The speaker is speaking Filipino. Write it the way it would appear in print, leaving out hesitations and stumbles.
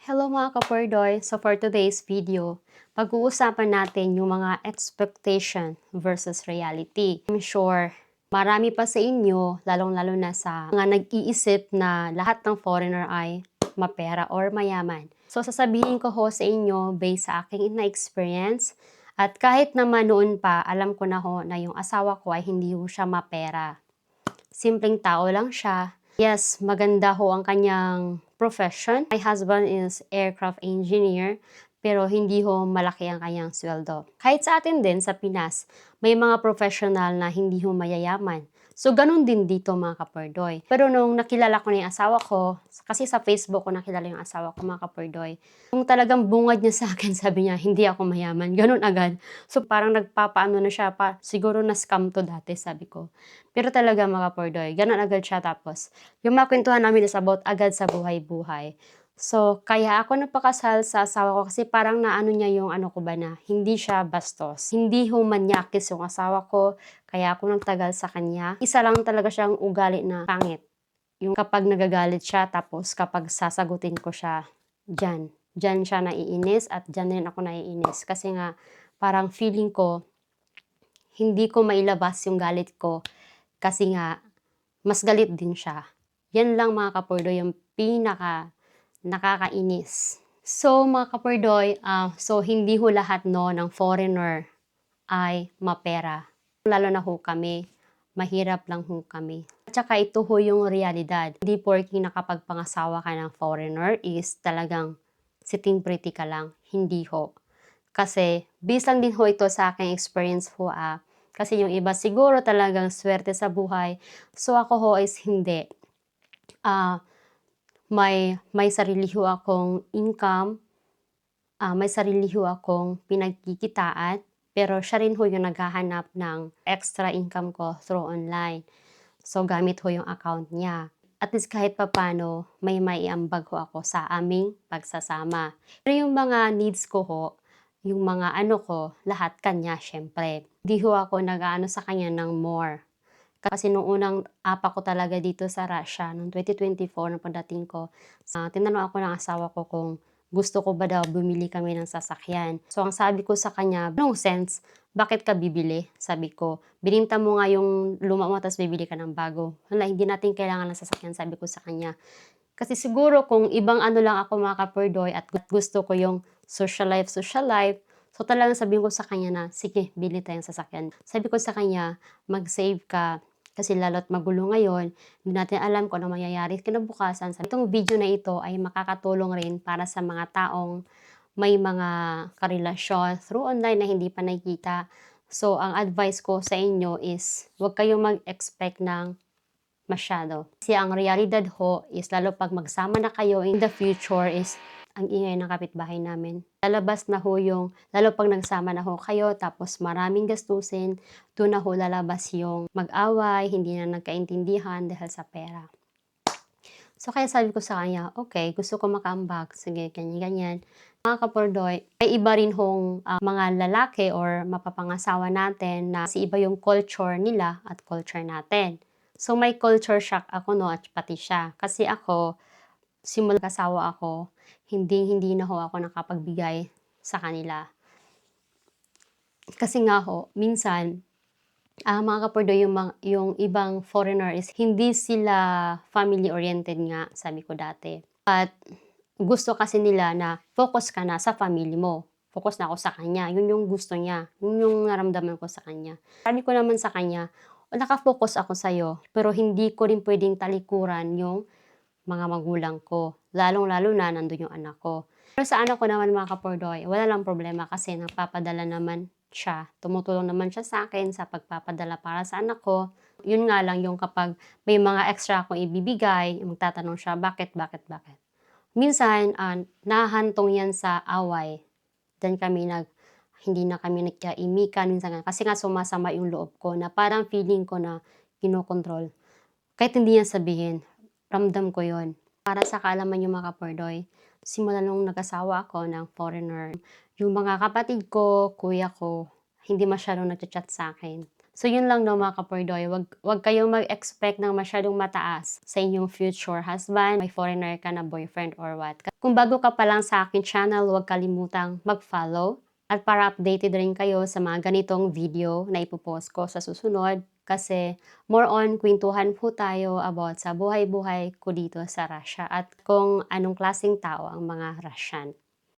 Hello mga kapordoy! So for today's video, pag-uusapan natin yung mga expectation versus reality. I'm sure marami pa sa inyo, lalong-lalo na sa mga nag-iisip na lahat ng foreigner ay mapera or mayaman. So sasabihin ko ho sa inyo based sa aking na-experience at kahit naman noon pa, alam ko na ho na yung asawa ko ay hindi ho siya mapera. Simpleng tao lang siya. Yes, maganda ho ang kanyang profession. My husband is aircraft engineer, pero hindi ho malaki ang kanyang sweldo. Kahit sa atin din, sa Pinas, may mga professional na hindi ho mayayaman. So, ganun din dito mga kapordoy. Pero nung nakilala ko na yung asawa ko, kasi sa Facebook ko nakilala yung asawa ko mga kapordoy, nung talagang bungad niya sa akin, sabi niya, hindi ako mayaman. Ganun agad. So, parang nagpapaano na siya, siguro na-scam to dati, sabi ko. Pero talaga mga kapordoy, ganun agad siya. Tapos, yung mga kwentuhan namin is about agad sa buhay-buhay. So, kaya ako napakasal sa asawa ko kasi parang naano niya yung ano ko ba na, hindi siya bastos. Hindi ho manyakis yung asawa ko, kaya ako nagtagal sa kanya. Isa lang talaga siyang ugali na pangit. Yung kapag nagagalit siya, tapos kapag sasagutin ko siya, dyan siya naiinis at dyan din ako naiinis. Kasi nga, parang feeling ko, hindi ko mailabas yung galit ko kasi nga, mas galit din siya. Yan lang mga kapordoy yung pinaka nakakainis. So mga kapordoy, so hindi ho lahat no ng foreigner ay mapera. Lalo na ho kami, mahirap lang ho kami. At saka ito ho yung realidad. Hindi porking nakapagpangasawa ka ng foreigner is talagang sitting pretty ka lang. Hindi ho. Kasi based lang din ho ito sa aking experience ho Kasi yung iba siguro talagang swerte sa buhay. So ako ho is hindi. May sarili ho akong income, may sarili ho akong pinagkikitaan, pero siya rin ho yung naghahanap ng extra income ko through online. So gamit ho yung account niya. At least kahit papano, may maiambag ho ako sa aming pagsasama. Pero yung mga needs ko ho, yung mga ano ko, lahat kanya syempre. Di ho ako nag-aano sa kanya ng more. Kasi nung unang apa ko talaga dito sa Russia, noong 2024 na pagdating ko, tinanong ako ng asawa ko kung gusto ko ba daw bumili kami ng sasakyan. So ang sabi ko sa kanya, no sense, bakit ka bibili? Sabi ko, bininta mo nga yung luma mo tapos bibili ka ng bago. Hala, hindi natin kailangan ng sasakyan, sabi ko sa kanya. Kasi siguro kung ibang ano lang ako mga kapordoy at gusto ko yung social life, so talagang sabihin ko sa kanya na, sige, bili tayong sasakyan. Sabi ko sa kanya, mag-save ka. Kasi lalo't magulo ngayon, hindi natin alam kung ano mangyayari kinabukasan. Itong video na ito ay makakatulong rin para sa mga taong may mga karelasyon through online na hindi pa nakikita. So, ang advice ko sa inyo is, huwag kayong mag-expect ng masyado. Kasi ang realidad ho is lalo pag magsama na kayo in the future is ang ingay ng kapitbahay namin. Lalabas na ho yung, lalo pag nagsama na ho kayo tapos maraming gastusin, doon na ho lalabas yung mag-away, hindi na nagkaintindihan dahil sa pera. So kaya sabi ko sa kanya, okay, gusto ko maka-ambag, sige, ganyan-ganyan. Mga kapordoy, may iba rin hong mga lalaki or mapapangasawa natin na si iba yung culture nila at culture natin. So may culture shock ako no at pati siya. Kasi ako, simula kasawa ako, hindi na ho ako nakapagbigay sa kanila. Kasi nga ho, minsan, mga kapordo, yung ibang foreigner is hindi sila family-oriented nga, sabi ko dati. At gusto kasi nila na focus ka na sa family mo. Focus na ako sa kanya. Yun yung gusto niya. Yun yung naramdaman ko sa kanya. Sabi ko naman sa kanya, nakafocus ako sa'yo, pero hindi ko rin pwedeng talikuran yung mga magulang ko. Lalong-lalo na nandun yung anak ko. Pero sa anak ko naman mga kapordoy, wala lang problema kasi nagpapadala naman siya. Tumutulong naman siya sa akin sa pagpapadala para sa anak ko. Yun nga lang yung kapag may mga extra akong ibibigay, magtatanong siya, bakit? Minsan, nahahantong yan sa away. Hindi na kami nagkaimikan minsan nga. Kasi nga sumasama yung loob ko na parang feeling ko na kinokontrol. Kahit hindi niya sabihin, ramdam ko yon. Para sa kaalaman yung mga kapordoy, simula nung nag-asawa ako ng foreigner, yung mga kapatid ko, kuya ko, hindi masyadong nagchat sa akin. So yun lang 'no mga kapurdoy, wag kayong mag-expect ng masyadong mataas sa inyong future husband, may foreigner ka na boyfriend or what. Kung bago ka pa lang sa aking channel, huwag kalimutang mag-follow at para updated rin kayo sa mga ganitong video na ipo-post ko sa susunod kasi more on kuwentuhan po tayo about sa buhay-buhay ko dito sa Russia at kung anong klaseng tao ang mga Russian.